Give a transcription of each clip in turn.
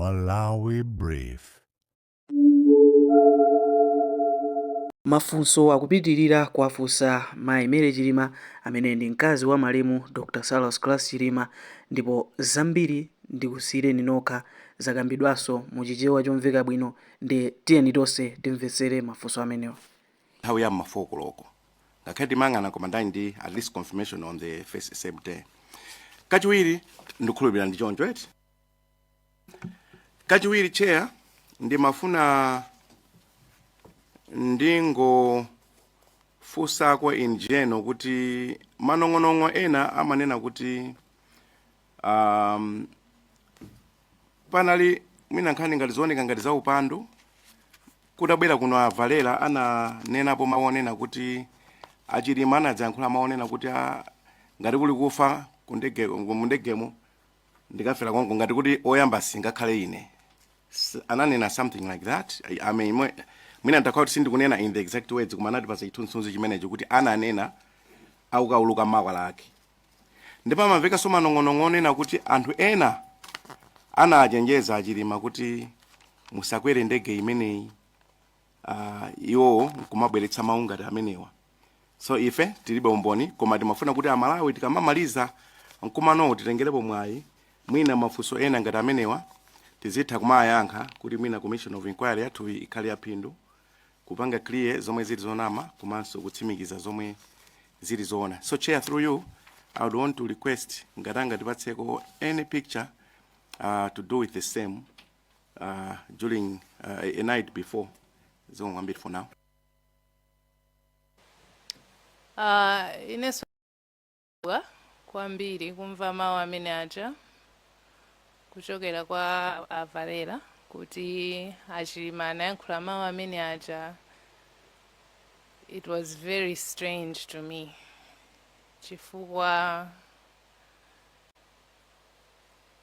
Malawi Brief. Mafunso akupitirira kuwafunsa mayi Chilima amene ndi mkazi wa malemu Dr. Salus Class Chilima, ndipo zambiri ndikusiyireni nokha zakambidwanso mu chichewa chomveka bwino, ndi tiyeni tonse timvetsere mafunso amenewa. Nthawi ya mafoko loko ngakhale timang'ana koma ndani ndi at least confirmation on the first same day. Kachiwiri ndikhulupirira ndi choncho eti. Kachiwiri chair ndimafuna ndingo fusa kwa in general kuti manong'onong'o ena amanena kuti panali mwina nkhani ngati zooneka ngati za upandu kudabwera kuno avalera ananenapo maonena kuti Achilima anadzayankhula maonena kuti ngati kuli kufa kundegemo ndikafera kongo ngati kuti oyamba singakhale ine. Ananena something like that. I mean, mwina ndakhala kuti sindikunena in the exact words koma anati pasa chithunzithunzi chimenecho kuti ananena aukauluka makwala ake. Ndipo amamveka so manong'onong'o onena kuti anthu ena anachenjeza Achilima kuti musakwere ndege imeneyi iwo kumabweretsa mawu ngati amenewa. So ife tilibe umboni koma timafuna kuti Amalawi tikamamaliza mkumano titengerepo mwayi mwina mafunso ena ngati amenewa tizitha kumayankha kuti mwina commission of inquiry yathu ikhale yaphindu kupanga clear zomwe zili zonama komanso kutsimikiza zomwe zili zoona. So chair, through you I would want to request ngatanga tipatseko any picture to do with the same during a night before. Zongambiri for now. Ineso kwambiri kumva mawu amene aja kuchokera kwa avalera kuti Achilima anayankhula mawu amene aja. It was very strange to me chifukwa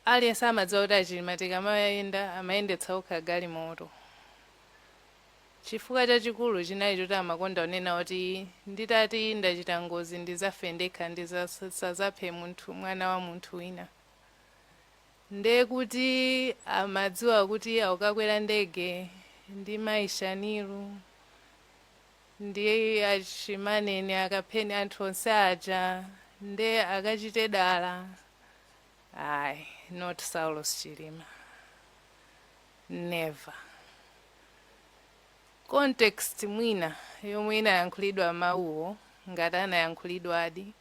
aliyense amadziwa kuti Achilima tikamayenda amayendetsa okha galimoto. Chifukwa chachikulu chinali choti amakonda onena kuti nditati ndachita ngozi ndizafe ndekha ndisazaphe munthu mwana wa munthu wina. Nde kuti amadziwa kuti aukakwera ndege ndi maishaniru ndi achimanene akapheni anthu onse aja nde akachite dala. Ayi, not Salus Chilima. Never. Context mwina yomwe inayankhulidwa mawuwo ngati anayankhulidwa adi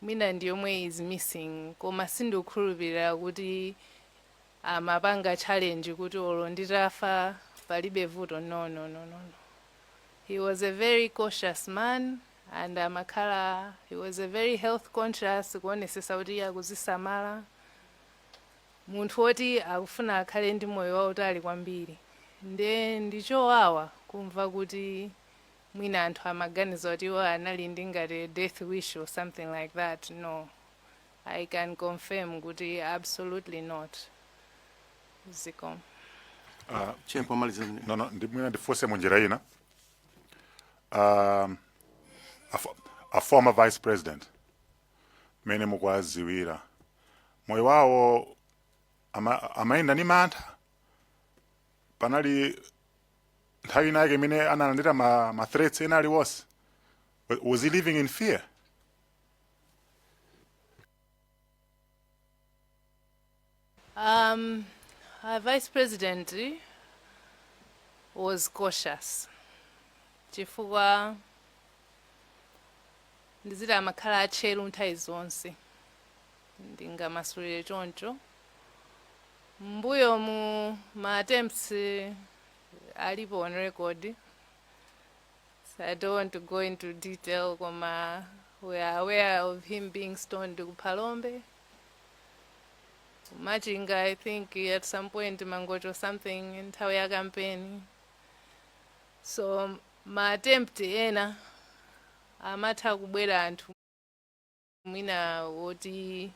mwina ndi yomwe is missing, koma sindikukhulupirira kuti amapanga challenge kuti olo nditafa palibe vuto. No. He was a very cautious man and he was a very health conscious, kuonesesa kuti akuzisamala munthu woti akufuna akhale ndi moyo wautali kwambiri. Nde ndichowawa kumva kuti mwina anthu amaganiza kuti iwo anali ndi ngati death wish or something like that. No, I can confirm kuti absolutely not. Ziko. Chair pomaliza. No, mwina ndifose munjira ina. A former vice president mene mukwaziwira moyo wawo amaenda ni mantha panali nthawi inake imene analandira ma threats ena aliwonse. Was he living in fear? Our vice president was cautious chifukwa ndiziti amakhala atcheru nthawi zonse ndingamasulire choncho. Mbuyo mu ma attempts alipo on record, so I don't want to go into detail, koma we are aware of him being stoned ku Palombe, Machinga, I think at some point Mangocho something in nthawi ya campaign. So ma attempt ena amatha kubwera anthu mwina woti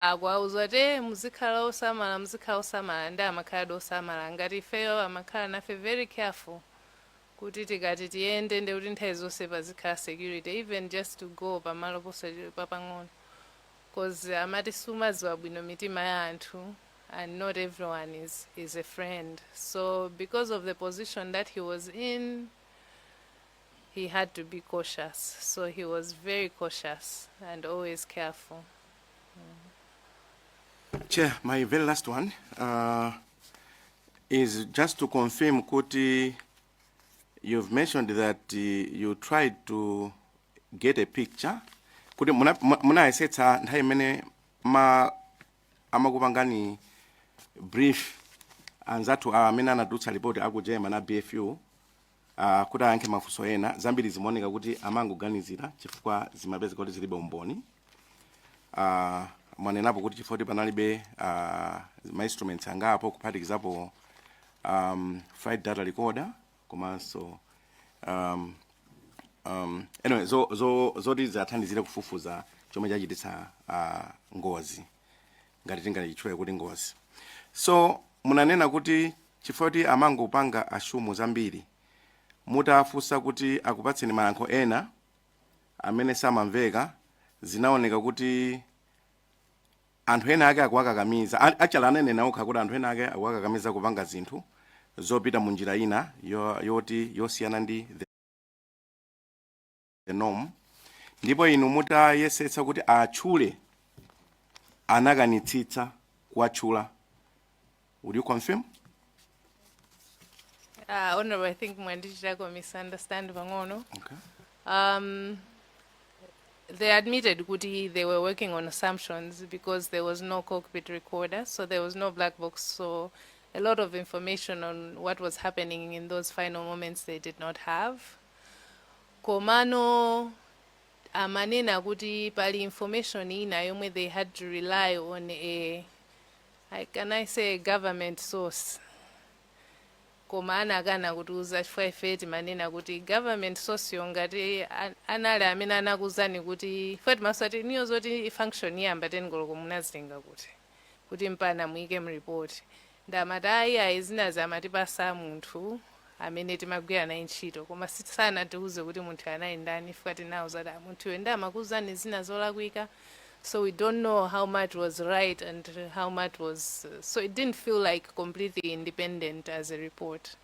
akwauza te muzikhala osamala ndi amakhala osamala ngati ifeyo amakhala nafe very careful kuti tikati tiyende ndekuti nthawi zonse pazikhala security, even just to go pamalo papang'ono. because amati sumaziwa bwino mitima ya anthu, and not everyone is a friend. So because of the position that he was in, he had to be cautious. So he was very cautious and always careful. Chair, my very last one is just to confirm, Kuti, you've mentioned that you tried to get a picture. Kuti muna esetsa nthawi imene amakupangani brief anzathu amene anadutsa report akujema na BFU kuti ayankhe mafunso ena zambiri zimaoneka kuti amangoganizira chifukwa zimapezeka kuti zilibe umboni. Mwanenapo kuti chifukwa panalibe ma instruments angapo kuphatikizapo flight data recorder komanso anyway zoti zathandizire kufufuza chomwe chachititsa ngozi ngati tingayichule kuti ngozi. So munanena kuti chifukwa kuti amangopanga ashumu zambiri mutafunsa kuti akupatseni mayankho ena amene samamveka, zinaoneka kuti anthu ena ake akuwakakamiza, achala ananena okha kuti anthu ena ake akuwakakamiza kupanga zinthu zopita mu njira ina yoti yosiyana ndi the norm, ndipo inu mutayesetsa kuti atchule anakanitsitsa kuwatchula. Would you confirm? Honorable, I think Mwandichako misunderstand Bangono. Okay. They admitted Kuti they were working on assumptions because there was no cockpit recorder, so there was no black box, so a lot of information on what was happening in those final moments they did not have. Komano amanena Kuti pali information ina yomwe they had to rely on a government source. Komana kana kuti uzachifwa ifeti manena kuti government source yongati anali amene anakuzani kuti feti masati niyo zoti function yamba tengoloko munazinga kuti mpana muike mreport ndamatayi ayizina zamatipasa munthu amene timagwira naye ntchito koma sana tiuze kuti munthu anayi ndani feti nawo zati munthu wenda amakuzani zina zolakwika. So we don't know how much was right and how much was... so it didn't feel like completely independent as a report.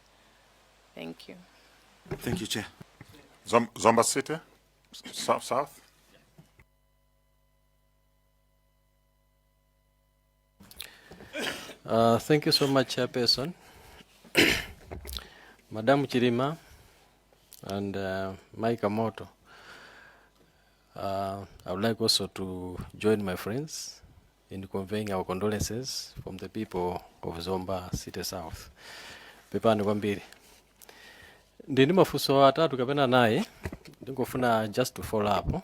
Thank you. Thank you, Chair. Zomba City, South. Thank you so much, Chairperson. Madam Chilima and Mike Amoto. I would like also to join my friends in conveying our condolences from the people of Zomba City South. Pepani kwambiri. Ndini mafunso atatu kapena naye ndingofuna just to follow up.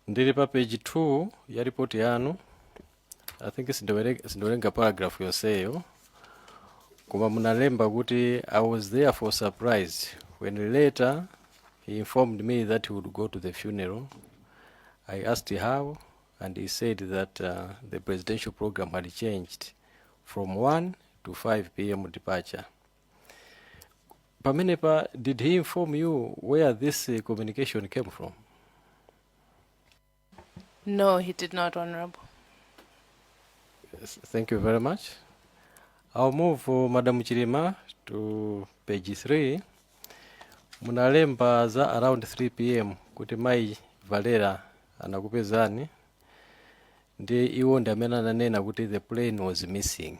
Ndili pa page 2 ya report yanu. I think sindowerenga paragraph yoseyo. Koma munalemba kuti I was therefore surprised when later he informed me that he would go to the funeral. I asked how, and he said that the presidential program had changed from 1 to 5 p.m. departure. Pamenepa, did he inform you where this communication came from? No, he did not, Honorable. Yes, thank you very much. I'll move Madam Chilima to page 3. Munalemba za around 3 p.m. kuti mai Valera anakupezani ndi iwo ndi amene ananena kuti the plane was missing.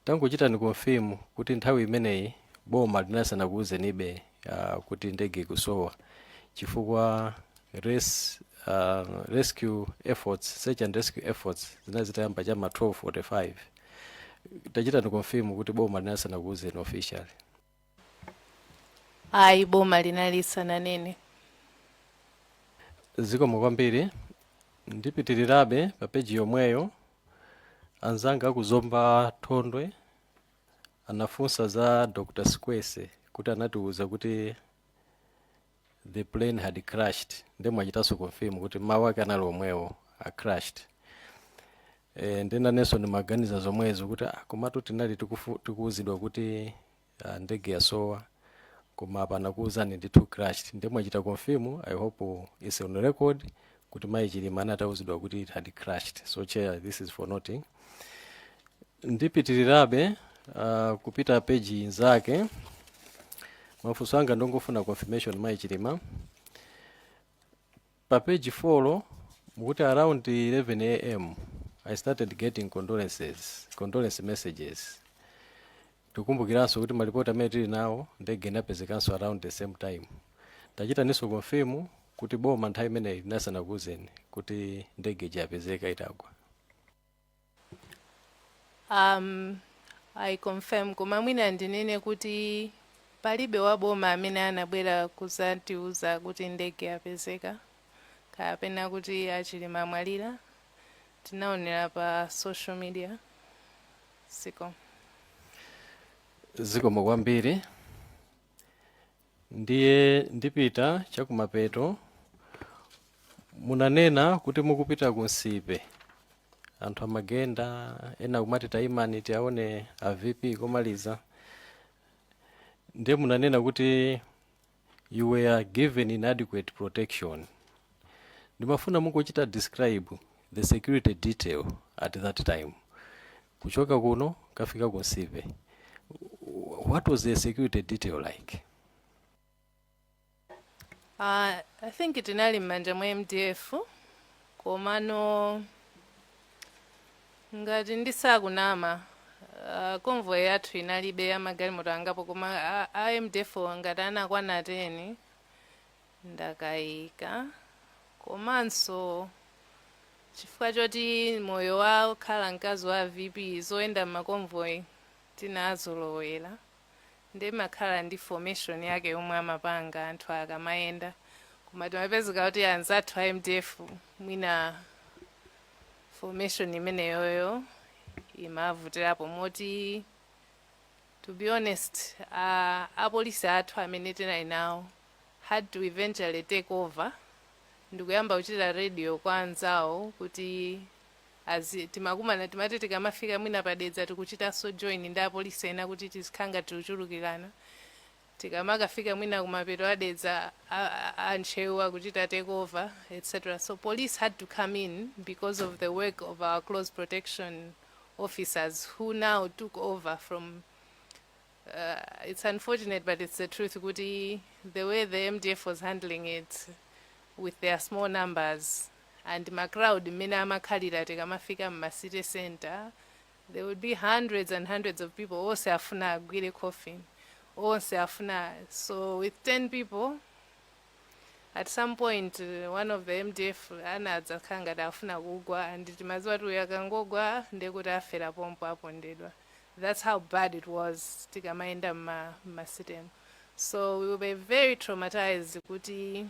Tangochita ni confirm kuti nthawi imeneyi boma linasanakuuzenibe kuti ndege kusowa chifukwa rescue efforts, search and rescue efforts zinazitayamba chama 12:45. Tachita ni confirm kuti boma linasanakuuzeni officially. Ayi boma linalisana nene. Zikomo kwambiri ndipitirirabe pa page yomweyo anzanga kuzomba Thondwe anafunsa za Dr. Squese kuti anatiuza kuti the plane had crashed. Ndemwe achitaso confirm kuti mawu ake anali omwewo crashed. Ndena Nelson maganiza zomwezo kuti komatu tinali tikuuzidwa kuti ndege yasowa koma apana kuuzani ndi to crashed. Ndemwe achita confirm. I hope it's on record kuti mayi Chilima anatauzidwa kuti it had crashed. So chair, this is for noting. Ndipitirirabe kupita page nzake mafunso anga ndongofuna confirmation mayi Chilima. Pa page 4 mukuti around 11 am I started getting condolence messages. Tukumbukiranso kuti malipoti amene tili nawo ndege inapezekanso around the same time. Tachita niso confirm kuti boma nthawi imeneyi linasanakuwuzeni kuti ndege yapezeka itagwa. I confirm koma mwina ndinene kuti palibe wa boma amene anabwera kuzatiuza kuti ndege yapezeka kapena kuti Achilima amwalira. Tinaonera pa social media. Zikomo kwambiri. Ndiye ndipita chakumapeto. Munanena kuti mukupita kunsipe. Anthu amagenda ena kumati taimani tiaone a VP komaliza. Ndiye munanena kuti you were given inadequate protection. Ndimafuna mukuchita describe the security detail at that time. Kuchoka kuno kafika kunsipe. What was the security detail like? I think it inali manja mwa MDF komano ngati ndisakunama convoy yathu inalibe ya magalimoto angapo koma MDF ngati anakwana 10 ndakayika komanso chifukwa choti moyo wa khala mkazi wa VP zoenda maconvoy tinazolowera ndi makhala ndi formation yake yomwe amapanga anthu akamayenda koma timapezeka kuti anzathu a MDF mwina formation imeneyoyo imavutirapo moti to be honest apolisi athu amene tinali nawo had to eventually take over ndikuyamba kuchita radio kwa anzawo kuti timakumana timati tikamafika mwina padedza tikuchitanso join ndi apolisi ena kuti tizikhanga tichulukirana tikamakafika mwina kumapeto adedza antchewa kuchita take over etc. So police had to come in because of the work of our close protection officers who now took over from it's unfortunate but it's the truth kuti the way the MDF was handling it with their small numbers and my crowd mina amakhalira tikamafika mu city center there would be hundreds and hundreds of people onse afuna agwire coffin onse afuna. So with 10 people at some point one of the MDF anadza khanga afuna kugwa and timaziwa tu yakangogwa ndekuti afera pompo apondedwa. That's how bad it was tikamaenda ma city. So we were very traumatized kuti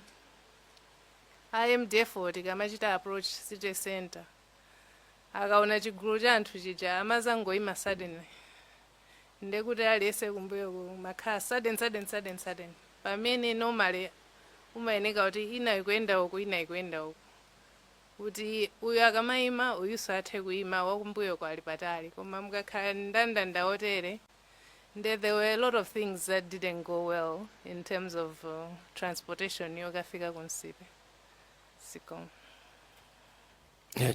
MDF tikamachita approach city center akaona chigulu cha anthu chija amazangoima suddenly ndekuti aliyese kumbuyo makhala sudden pamene normally umayeneka kuti ina ikuenda uku ina ikuenda uku kuti uyu akamayima uyuso athe kuyima wakumbuyo kwali patali koma mukakhala ndandanda otere there were a lot of things that didn't go well in terms of transportation yokafika kunsipe.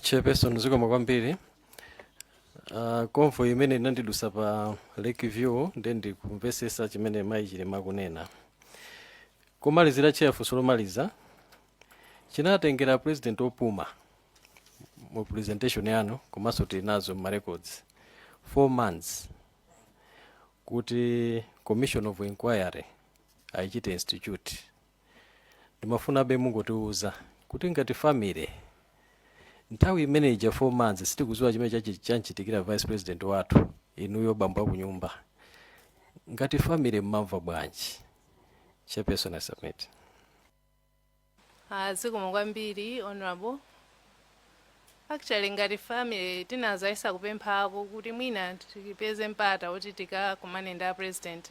Chairperson zikomo kwambiri. Convoy imene inandidusa pa Lake View ndi kumvesesa chimene mayi Chilima kunena. Kumalizira chairfunso lomaliza chinatengera president opuma mu presentation yanu komanso tinazo ma records 4 months kuti commission of inquiry aichite institute. Ndimafuna be mungotiuza kuti ngati family nthawi imene ija 4 months sitikuziwa chimene chanchitikira vice president wathu inuyo bambo akunyumba ngati family mmamva bwanji? Chairperson submit. Zikomo kwambiri honorable. Actually ngati family tinazaisa kupemphako kuti mwina tipeze mpata kuti tikakumane ndi president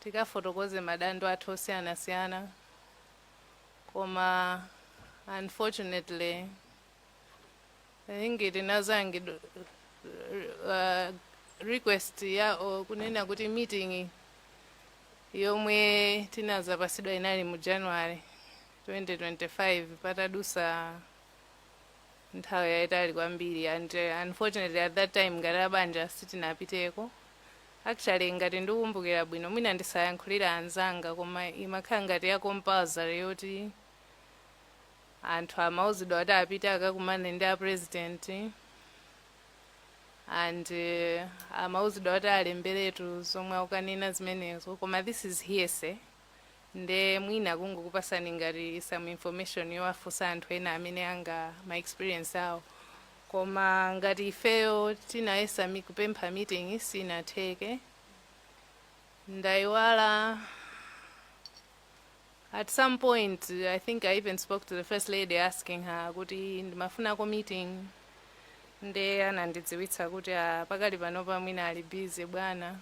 tikafotokoze madando athu osiyanasiyana koma unfortunately I think tinazange request ya kunena kuti meeting yomwe tinazapasidwa inali mu January 2025 patadusa nthawi yayitali kwambiri, and unfortunately at that time ngati abanja sitinapiteko. Actually ngati ndikukumbukira bwino mwina ndisayankhulira anzanga, koma imakhala ngati ya compulsory yoti anthu amauzidwa kuti apite akakumane ndi a president, and amauzidwa kuti alemberetu zomwe akukanena zimenezo, koma this is hearsay. Nde mwina kungokupasani ngati some information yowafunsa anthu ena amene anga ma experience awo, koma ngati ifeyo tinayesa kupempha meeting sinatheke. Ndaiwala at some point, I think I even spoke to the first lady asking her kuti ndimafunako meeting, nde anandidziwitsa kuti pakali panopa mwina ali busy bwana,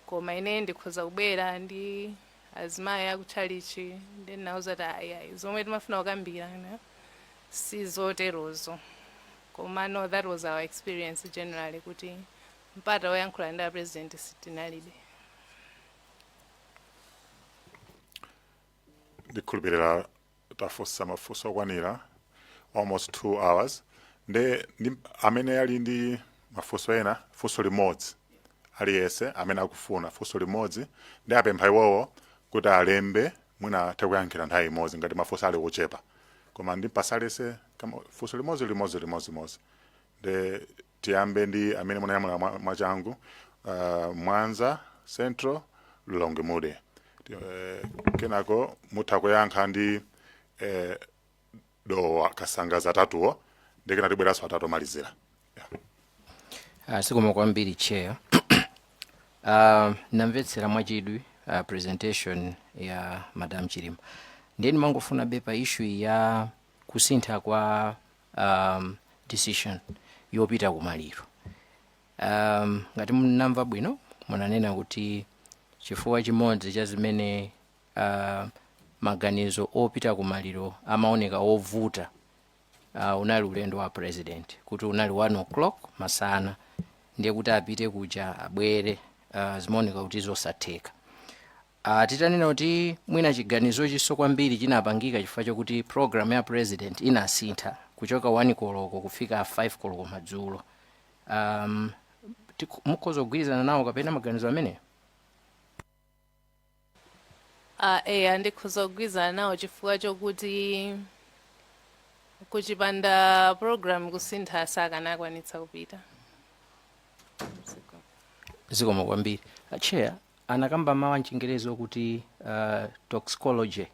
koma ine ndikhoza kubwera ndi azimayi akutchalichi. Then nauza kuti zomwe timafuna kukambirana sizoterozo, koma no, that was our experience generally, kuti mpata woyankhula ndi a president sitinalibe. Ndikhulupirira tafunsa mafunso okwanira almost 2 hours. Nde amene ali ndi mafunso ena, funso limodzi aliyese amene akufuna funso limodzi, ndi apempha iwowo kuti alembe mwina tekuyankhira nthawi imodzi ngati mafunso ali kuchepa, koma ndimpasalese funso limodzi. Nde tiyambe ndi amene munayamula mwachangu, Mwanza Central Longimude. Kenako mutha kuyankha ndi do kasanga zatatuwo, ndikena tibweraso atatu malizira. Sikoma kwambiri chair. Namvetsera mwachidwi presentation ya Madam Chilima. Ndeni mangofuna bepa issue ya kusintha kwa decision yopita kumaliro. Ngati munamva bwino munanena kuti chifukwa chimodzi cha zimene maganizo opita kumaliro amaoneka ovuta, unali ulendo wa president, kuti unali 1 o'clock masana, ndiye kuti apite kuja abwere, zimaoneka kuti zosatheka. Titanena kuti mwina chiganizo chiso kwambiri chinapangika chifukwa chokuti program ya president inasintha kuchoka 1 koloko kufika 5 koloko madzulo. Mukhoza kugwirizana nawo kapena maganizo ameneyo? Andikhoza kugwirizana nawo chifukwa chokuti kuchipanda program kusintha sakanakwanitsa kupita. Zikoma kwambiri. Chair, anakamba mawu mchingerezi kuti toxicology.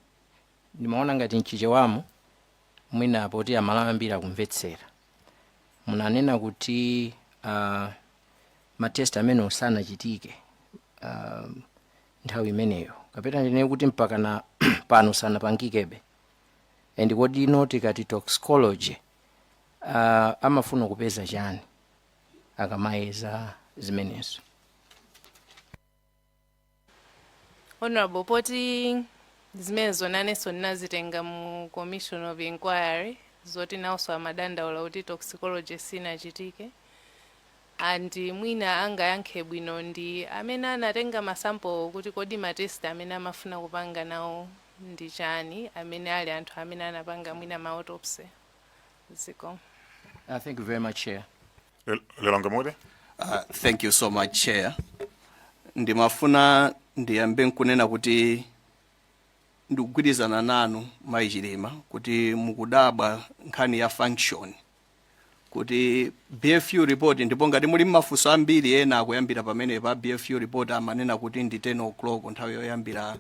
Ndimaona ngati mchichewamu mwina poti amalawi ambiri akumvetsera. Munanena kuti matest amene osanachitike nthawi imeneyo, kapena ndinene kuti mpaka na pano sanapangikebe. And kodi inoti kati toxicology amafuna kupeza chani akamayeza zimenezo? Honorable, poti zimenezo naneso nazitenga mu commission of inquiry zoti nawso amadandaula kuti toxicology sinachitike, and mwina angayankhe bwino ndi amene anatenga masample kuti kodi matest amene amafuna kupanga nawo ndi chani, amene ali anthu amene anapanga mwina ma autopsy. Ziko. Thank you very much, Chair. Longimude. Thank you so much, Chair. Ndimafuna ndiyambe nkunena kuti ndikugwirizana nanu Mai Chilima kuti mukudabwa nkhani ya function, kuti BFU report ndipo ngati muli mafunso ambiri ena akuyambira pamene pa BFU report amanena kuti ndi 10 o'clock nthawi yoyambira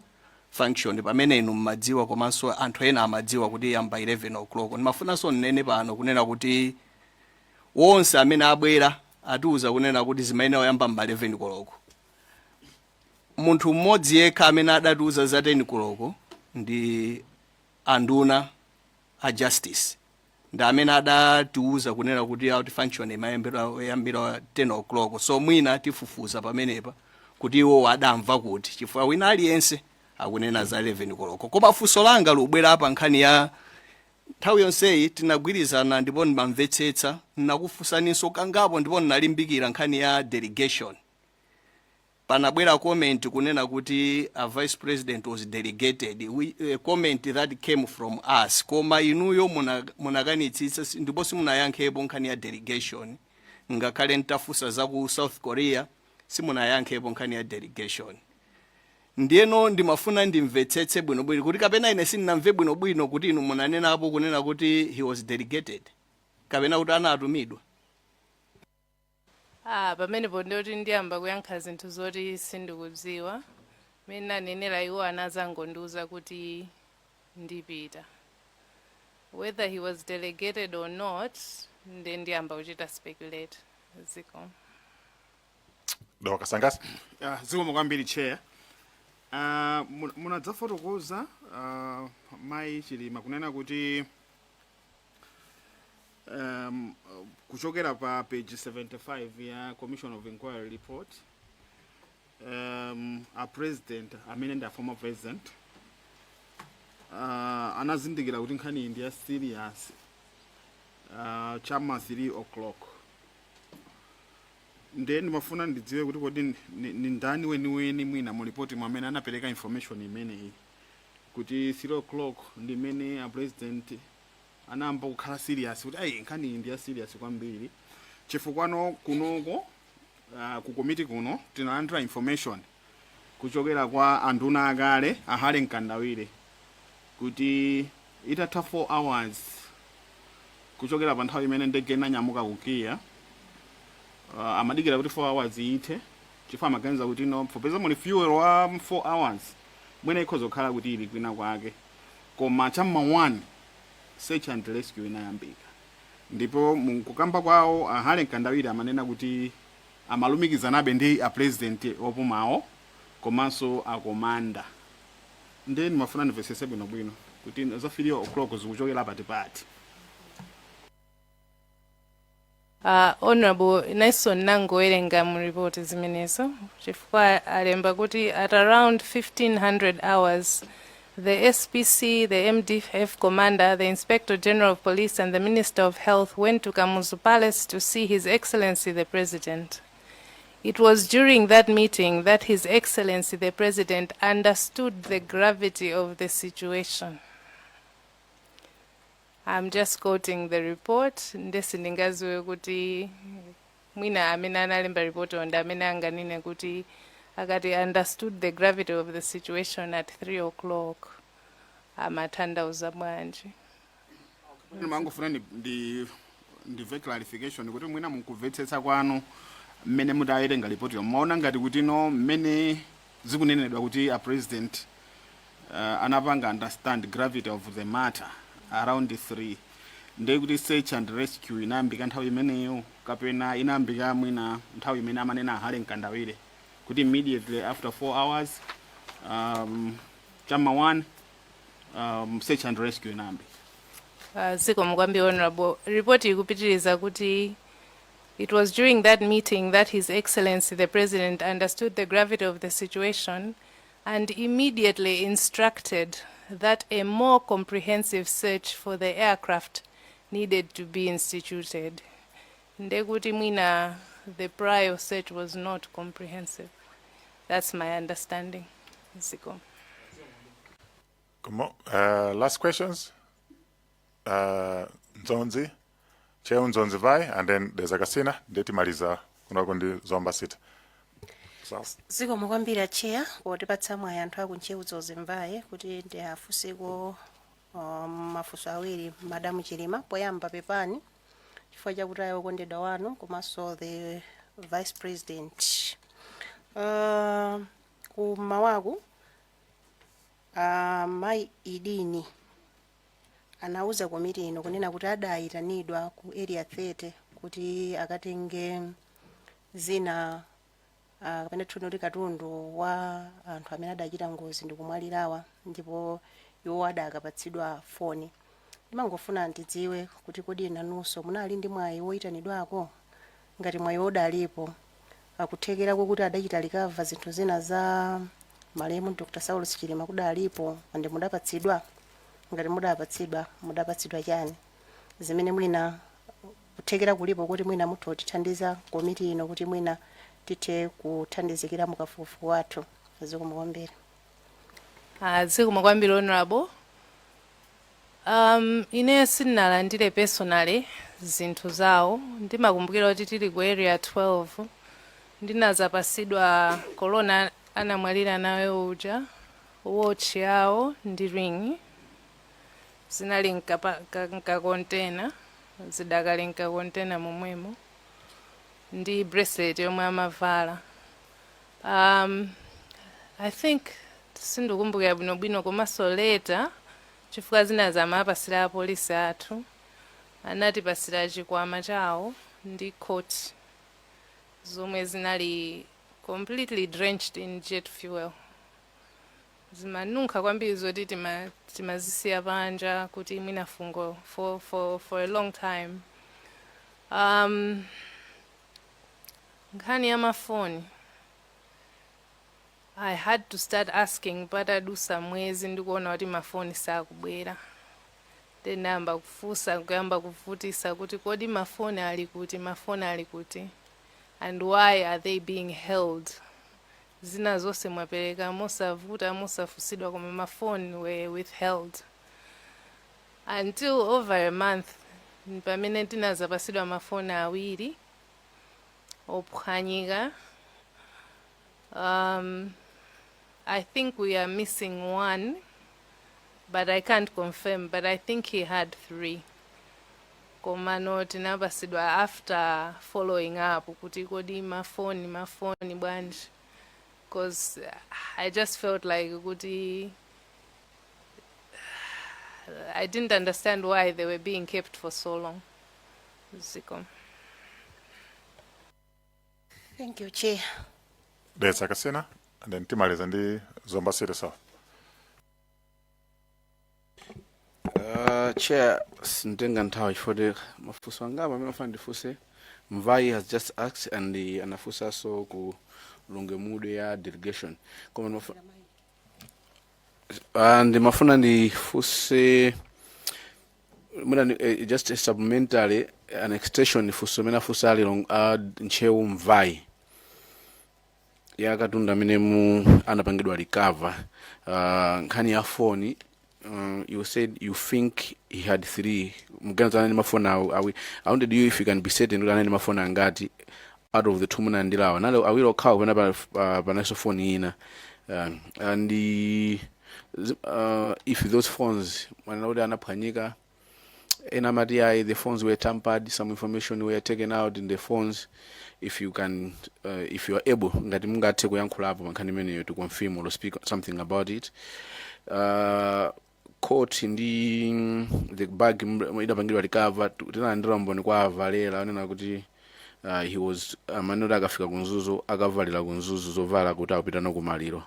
function, pamene inu mmadziwa komanso anthu ena amadziwa kuti yamba 11 o'clock. Ndimafunanso nnene pano kunena kuti wonse amene abwera atiuza kunena kuti zimayenera kuyamba mba 11 koloko. Munthu mmodzi yekha amene adatiuza za 10 koloko ndi anduna a justice, ndi amene adatiuza kunena kuti out function imayambira 10 o'clock. So mwina tifufuza pamenepa kuti iwo adamva kuti chifukwa wina aliyense akunena za 11 koloko. Koma funso langa lubwera apa nkhani ya nthawi yonseyi tinagwirizana ndipo ndimamvetsetsa, nakufusaninso kangapo ndipo ndinalimbikira nkhani ya delegation. panabwera comment kunena kuti a vice president was delegated. A comment that came from us. Koma inuyo munakanitsitsa ndipo simunayankhepo nkhani ya delegation. Ngakhale ntafusa za ku South Korea simunayankhepo nkhani ya delegation. Ndiyeno ndimafuna ndimvetsetse bwinobwino kuti kapena ine sindinamve bwinobwino kuti inu munanena apo kunena kuti he was delegated. Kapena kuti anatumidwa. Pamenepo ndoti ndiyamba kuyankha zinthu zoti sindikudziwa. Mena nenera iwo anazangondiuza kuti ndipita. Whether he was delegated or not, then ndiyamba kuchita speculate. Ziko. Doka Sangasi. Ziko mwambiri chair. Munadzafotokoza mai Chilima kunena kuti kuchokera pa page 75 ya Commission of Inquiry report, a president, amene ndi a former president, anazindikira kuti nkhani ndi ya serious chama 3 o'clock. Then mafuna ndidziwe kuti kodi ni ndani weniweni mwina mu report mwamene anapereka information imeneyi kuti 3 o'clock ndi mene a president anamba kukhala serious kuti ayi nkhani ndi ya serious kwambiri chifukwa kunoko ku committee kuno tinalandira information kuchokera kwa anduna akale ahale mkandawire kuti itatha 4 hours kuchokera pa nthawi imene ndege inanyamuka kukiya amadikira kuti 4 hours ithe chifukwa amaganiza kuti popeza muli fuel wa 4 hours mwina ikhoza kukhala kuti ili kwina kwake, koma chamma 1 search and rescue inayambika. Ndipo mukukamba kwawo ahale mkandawire amanena kuti amalumikizanabe ndi a president opumawo komanso a commander. Then mafuna ndivesese bwinobwino kuti za 3 o'clock zikuchokera patipati. Honorable Nelson nangowerenga mu report zimenezo chifukwa alemba kuti at around 1500 hours the SPC, the MDF commander, the Inspector General of Police and the Minister of Health went to Kamuzu Palace to see His Excellency the President. It was during that meeting that His Excellency the President understood the gravity of the situation. I'm just quoting the report. Ndesi ndingaziwe kuti mwina amene analemba report onda amene anganine kuti akati understood the gravity of the situation at 3 o'clock. Amatanthauza bwanji. Mangofuna ndive clarification kuti mwina mukubvetsetsa kwanu mmene mutawerenga report yo maona ngati kuti mmene zikunenedwa kuti a president anapanga understand gravity of the matter around 3 ndiye kuti search and rescue inayambika nthawi imeneyo kapena inayambika mwina nthawi imene amanena ahale mkandawire kuti immediately after 4 hours chamma 1 search and rescue inayambika. Ziko mkwambi honorable report ikupitiriza kuti it was during that meeting that His Excellency the President understood the gravity of the situation and immediately instructed that a more comprehensive search for the aircraft needed to be instituted. Ndekuti mwina the prior search was not comprehensive. That's my understanding. Ziko. Last questions? Nzonzi, Chair Nzonzi Vai, and then there's Agasina, Deti Mariza, Kunagondi Zomba City. Ziko mukwambira chair potipatsa mwayi anthu akuncheuzo zimvaye kuti ndiafuseko mafunso awiri Madam Chilima poyamba pepani chifukwa chakuti ayokondedwa wanu komanso the vice president kumawaku mai idini anauza komiti ino kunena kuti adayitanidwa ku area 30 kuti akatenge zina kapena tunoti katundu wa anthu amene adachita ngozi ndikumwalirawa ndipo iwo adakapatsidwa foni. Ndimangofuna ndidziwe kuti kodi nanunso munali ndi mwayi woyitanidwako ngati mwayi udalipo akuthekera kuti adachita likava zinthu zina za malemu Dr. Saulus Chilima kudalipo ande mudapatsidwa ngati mudapatsidwa chani zimene mwina kuthekera kulipo kuti mwina mutho tithandiza komiti ino kuti mwina tithe kuthandizikira mukafukufuku wathu. Zikomo kwambiri. Zikomo kwambiri honorable. Ine sindinalandire personally zinthu zawo. Ndimakumbukira kuti tili ku area 12 ndinazapasidwa corona anamwalira nayo uja watch yawo ndi ring zinali nka container zidakali nka container momwemo ndi bracelet yomwe amavala. I think sindikumbukira bwinobwino komanso later chifukwa zina zamapasira apolisi athu anatipasira chikwama chawo ndi coat zomwe zinali completely drenched in jet fuel. Zimanunkha kwambiri zoti timazisiya panja kuti mwina fungo for a long time. Nkhani ya mafoni, I had to start asking patadusa mwezi ndikuona kuti mafoni sakubwera. Ndinayamba kufunsa kuyamba kuvutisa kuti kodi mafoni ali kuti and why are they being held. Zina zonse mwapereka mosavuta mosafusidwa koma mafoni were withheld until over a month pamene tinazapasidwa mafoni awiri ophwanyika. I think we are missing one, but I can't confirm, but I think he had 3. Komano tinapasidwa after following up kuti kodi mafoni bwanji, because I just felt like kuti I didn't understand why they were being kept for so long. Ziko. Thank you, Chair. Desa Kasena, and then timaliza ndi Zomba City South. Chair, sintenga nthawi chifukwa mafunso angapa amene afuna ndifunse. Mvai has just asked and anafunsa so ku lungemude ya delegation. Koma ndimafuna ndifunse just a supplementary an extension funso mena funsa ali nchewu Mvai ya katunda amene anapangidwa recover nkhani ya phone. You said you think he had 3. Mganza ni mafona awi. I wanted you if you can be certain kuti ni mafona ngati out of the 2 munandilawa. Nalo awilo kawo pana panaso phone ina. And if those phones wanalodi anaphwanyika enamati the phones were tampered, some information were taken out in the phones. If you can if you are able ngati mungathe kuyankhula apo mankhani meneyo to confirm or speak something about it. Court ndi the bag idapangidwa recover tinalandira mboni kwa avalera anena kuti he was manota akafika kunzuzu akavalira kunzuzu zovala kuti apita nokumaliro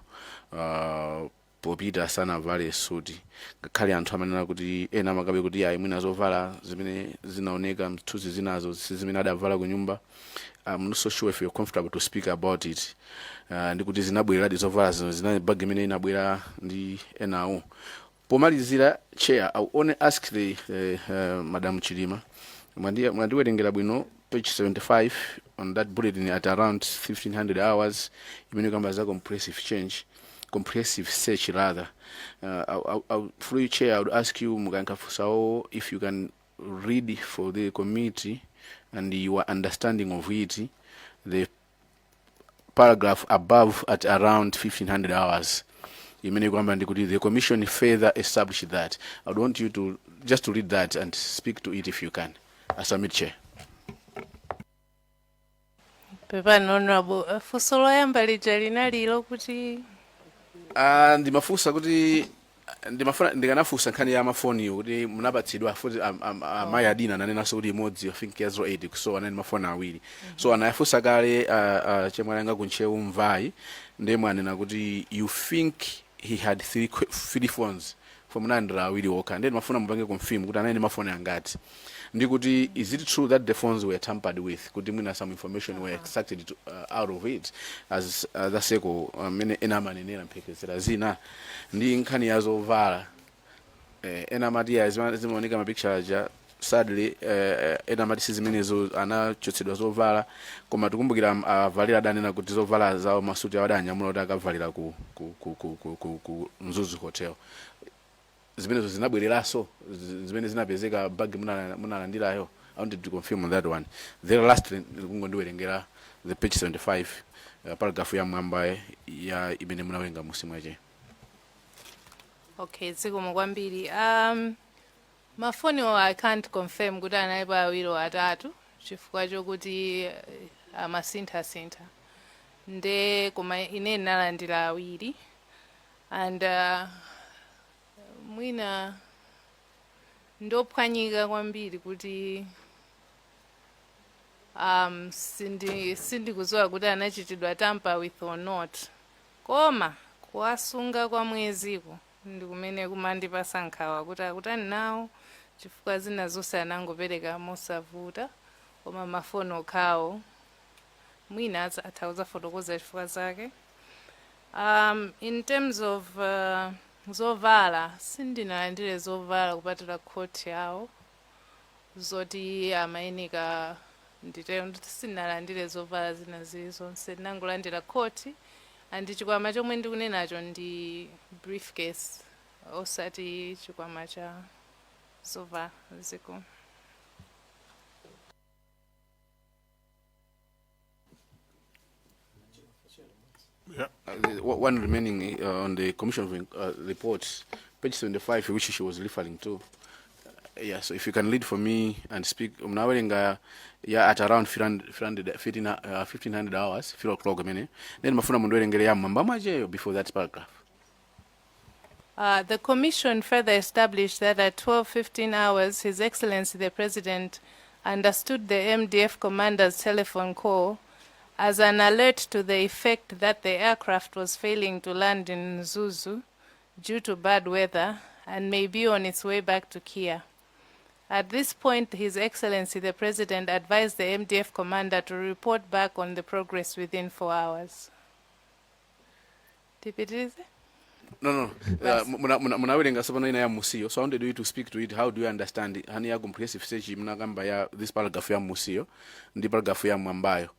popita sana vale suti ngakhale anthu amanena kuti ena makabe kuti ayi mwina zovala zimene zinaoneka mthuzi zinazo zimene adavala ku nyumba. I'm not so sure if you're comfortable to speak about it. Ndikuti zinabwera zovala zina bag imene inabwera ndi enawo. Pomalizira Chair, I only ask the Madam Chilima. Mwandiwerengera bwino page 75 on that bulletin at around 1500 hours. Imene kamba za comprehensive search rather. Through you, Chair, I would ask you Mugankafusao if you can read for the committee and your understanding of it, the paragraph above at around 1500 hours. The commission further established that. I would want you to just to read that and speak to it if you can. As a Chair. Pepa honorable fusolo yamba lijalina lilo kuti ndi mafusa kuti ndikanafusa nkhani ya mafoni kuti munapatsidwa futi amayi adina nanena so kuti imodzi I think ya 08 so anani mafoni awiri. So anayafusa kale chemwalanga kunchewu Mvai ndemwe anena kuti you think he had 3 phones from nandra awiri woka ndeni mafuna mbange confirm kuti anani mafoni angati. Ndikuti is it true that the phones were tampered with? Kuti mwina some information were extracted out of it as the seko mene enamanenera mphekezera zina ndi nkhani yazo vala enamati zimaoneka mapicture aja sadly ena mati zimenezo anachotsedwa zovala koma tikumbukira avalira adanena kuti zovala zawo masuti awadanyamula kuti akavalira ku Mzuzu Hotel. Zimenezo zinabwereraso zimene zinapezeka bag munalandirayo. I wanted to confirm on that one. The last kungondiwerengera the page 75 paragraph ya mwamba ya imene munawerenga musimwache. Okay, zikomo kwambiri. Mafoni I can't confirm kuti analipo awiri atatu chifukwa chokuti amasintha nde koma ine nalandira awiri and mwina ndophwanyika kwambiri kuti sindikudziwa kuti anachitidwa tamper with or not, koma kuwasunga kwa mweziko ndikumene kumandipasa nkhawa kuti akutani nawo chifukwa zina zonse anangopereka mosavuta, koma mafoni okhawo mwina athauza fotokoza chifukwa zake. In terms of zovala, sindinalandire zovala kupatula court yawo zoti amayenika nditero nditi sindinalandire zovala zina zilizonse, ndinangolandira court and chikwama chomwe ndikunenacho ndi briefcase osati chikwama cha zovala ziko. Yeah. One remaining on the commission report, page 75, which she was referring to. Yeah, so if you can lead for me and speak, at around 1500 hours, 4 o'clock a minute. Then mafuna mundwelengere ya mwamba before that paragraph. The Commission further established that at 12:15 hours, His Excellency the President understood the MDF commander's telephone call as an alert to the effect that the aircraft was failing to land in Mzuzu due to bad weather and may be on its way back to Kia. At this point, His Excellency the President advised the MDF commander to report back on the progress within 4 hours. Tipitirize? No. Munawerenga sabana ina ya musio. So I wanted you to speak to it. How do you understand it? Hani ya comprehensive stage munagamba ya this paragraph ya musio, ndi paragraph ya mwambayo.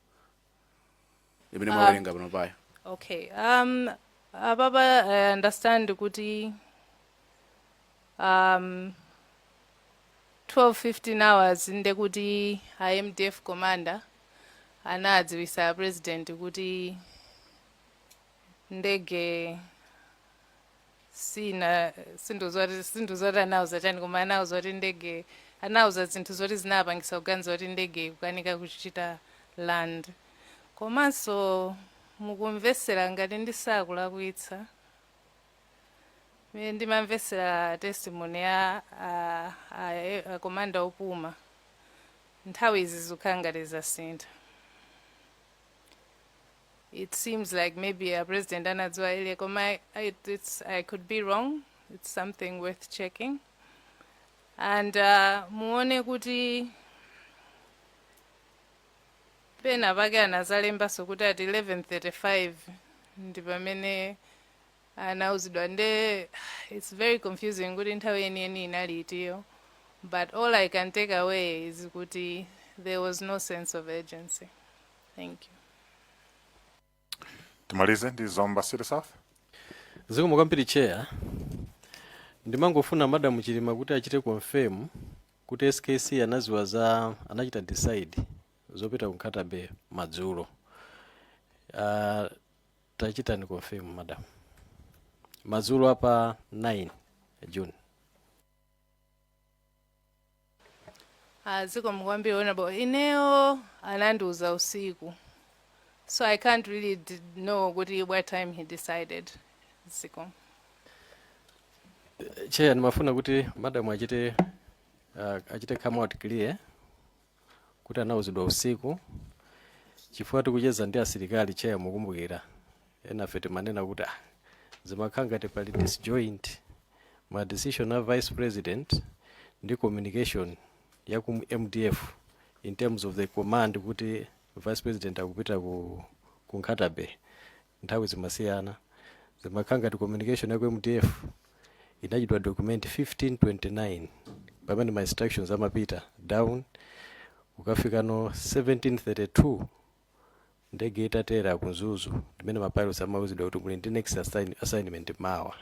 Ibine mwawerenga bunobayo. Okay. Ababa, I understand kuti 12:15 hours ndekuti IMDF commander anadziwisa president kuti ndege sinduzoti anauza chani, koma anauza kuti ndege anauza zinthu zoti zinapangisa kuganiza kuti ndege kukanika kuchita land. Komanso mukumvesera ngati ndisakulakwitsa, ndimamvesera testimony ya komanda opuma, nthawi izi zikukhala ngati zasintha. It seems like maybe a president anadziwa ile, koma I could be wrong. It's something worth checking. And muone kuti pena pake anazalembaso kuti at 11:35 ndi pamene anauzidwa nde. It's very confusing kuti nthawi yeniyeni inali itiyo, but all I can take away is kuti there was no sense of urgency. Thank you. Tumalize ndi Zomba City South. Zikomo kwambiri chair. Ndimangofuna Madam Chilima kuti achite confirm kuti SKC anaziwa anachita decide zopita kunkata be madzulo. Tachita ni confirm madam. Madzulo apa 9 June. Zikomo kwambiri honorable. Ineo anandiuza usiku, so I can't really know what time he decided. Zikomo. Chair, nimafuna kuti madam achite come out clear kuti anauzidwa usiku chifukwa tikucheza ndi asilikali. Chair, mukumbukira ena fete manena kuti zimakhanga te pali disjoint ma decision of vice president ndi communication ya ku MDF in terms of the command kuti vice president akupita ku Nkatabe nthawi zimasiyana. Zimakhanga te communication ya ku MDF inachidwa document 1529 pamene ma instructions amapita down kukafika no 1732 ndege itatera kunzuzu ndimene ma pilots amauzidwa kuti muli ndi next assignment mawa.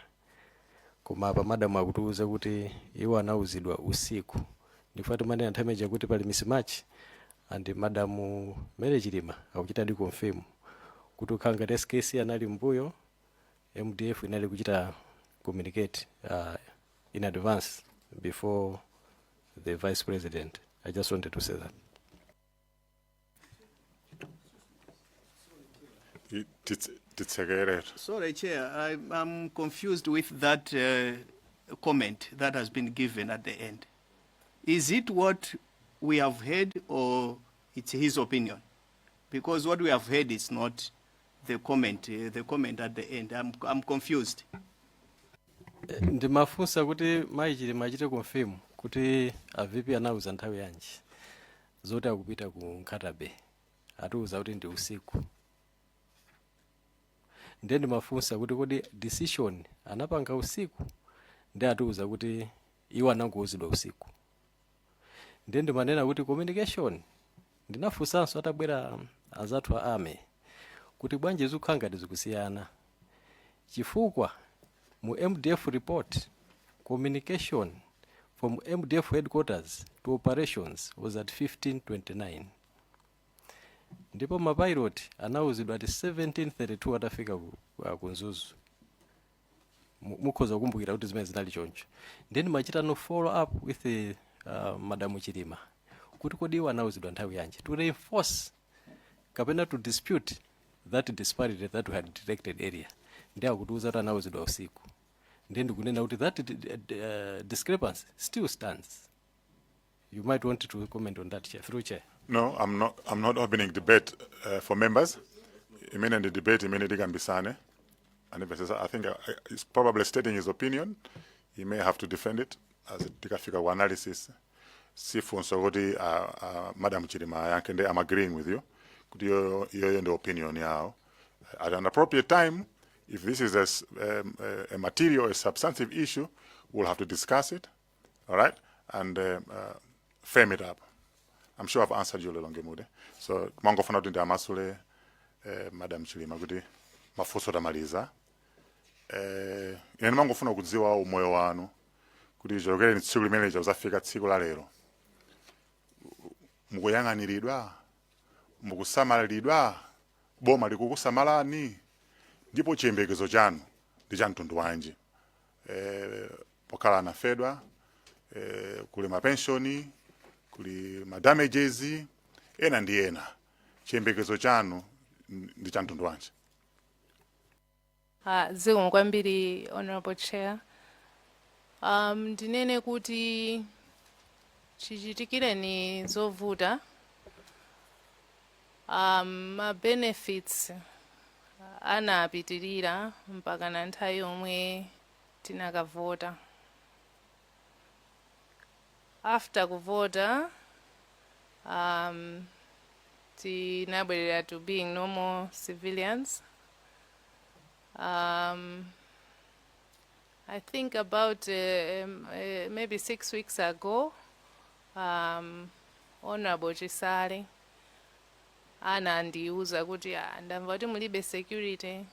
Koma apa madam akutiuza kuti iwo anauzidwa usiku. Ndifati manena nthawi imeneyi kuti pali mismatch and madam Mary Chilima akuchita ndi confirm kuti ukhala ngati SKC anali mbuyo, MDF inali kuchita communicate in advance before the vice president. I just wanted to say that. Sorry, Chair, I'm confused with that comment that has been given at the end. Is it what we have heard or it's his opinion? Because what we have heard is not the comment at the end. I'm confused. Ndimafunsa kuti Mai Chilima achite confirm kuti VP anauza nthawi yanji zoti akupita ku Nkatabe atiuza kuti ndi usiku. Ndiye ndimafunsa kuti kodi decision anapanga usiku ndi atiuza kuti iwo anangouzidwa usiku. Ndiye ndimanena kuti communication ndinafunsanso atabwera azathu a ame kuti bwanji zikukhala ngati zikusiyana chifukwa mu MDF report communication from MDF headquarters to operations was at 15:29. Ndipo mapilot anauzidwa ati 17:32 atafika kunzuzu. Mukhoza kukumbukira kuti zimene zinali choncho. Then machita no follow up with Madam Chilima kuti kodi iwo anauzidwa nthawi yanji to reinforce kapena to dispute that disparity that we had detected area. Ndiye akutiuza kuti anauzidwa usiku. Ndiye ndikunena kuti that discrepancy still stands. You might want to comment on that, Chair. Through Chair. No, I'm not opening debate for members. Imminent debate, immediately can be signed. And if I think he's probably stating his opinion. He may have to defend it as a tikafika analysis. Sifunso kuti Madam Chilima yankende, I'm agreeing with you. Could you the opinion now? At an appropriate time, if this is a material, a substantive issue, we'll have to discuss it, all right, and frame it up. I'm sure I've answered you Longemude. So mango fana kuti amasule Madam Chilima kuti mafunso tamaliza. Ine mango funa kudziwa umoyo wanu kuti chokere ni tsiku limene chazafika tsiku la lero. Mukuyang'aniridwa, mukusamalidwa, boma likukusamalani, ndipo chiyembekezo chanu ndi cha mtundu wanji. Pokala anafedwa, kuli mapensioni, kuli madamages, ena ndi ena. Chiyembekezo chanu ndi cha mtundu wanji. Zikomo kwambiri, Honorable Chair. Ndinene kuti chichitikire ni zovuta. Ma benefits anapitirira mpaka na nthawi yomwe tinakavota. After kuvota, tinabwerera to being normal civilians. I think about maybe 6 weeks ago, Honorable Chisale anandiuza kuti ndamva kuti mulibe security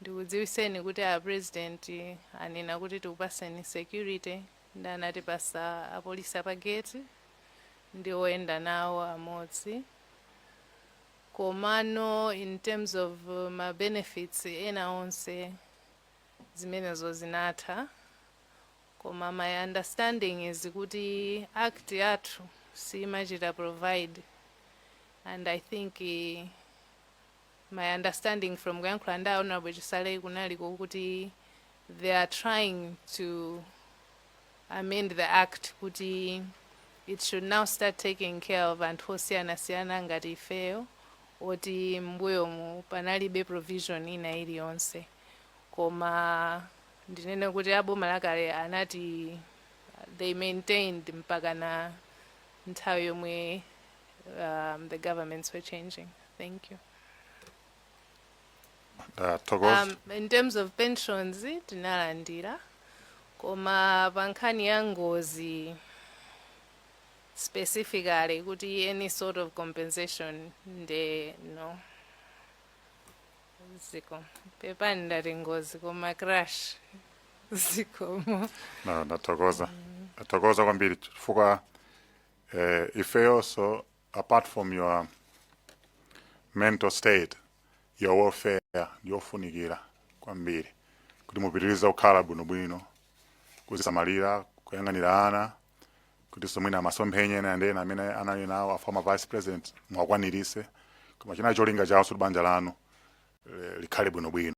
ndikudziwiseni kuti president anena kuti tikupaseni security ndanatipasa apolisi apageti ndi oyenda nawo amodzi. Komano in terms of ma benefits ena onse zimenezo zinatha. Koma my understanding is kuti act yathu simachita provide, and I think my understanding from kuyankhula ndi Honorable Chisale kunaliko kuti they are trying to amend the act kuti it should now start taking care of anthu osiyana-siyana ngati ifeyo oti mbuyomu panalibe provision ina iliyonse. Koma ndinene kuti aboma lakale anati they maintained mpaka na nthawi yomwe the governments were changing. Thank you. In terms of pensions, tinalandira. koma pa nkhani ya ngozi specifically kuti any sort of compensation no ziko pepani ndati ngozi koma crash zikomo. No, ndathokoza kwambiri chifukwa ifeyo so apart from your mental state, your welfare yofunikira kwambiri kuti mupitiriza kukhala bwinobwino, kuzisamalira, kuyang'anira ana, kuti somwina masomphenya ena ndena amene anali nawo a former vice president mwakwanirise, koma china cholinga chawo kuti banja lanu likhale bwinobwino.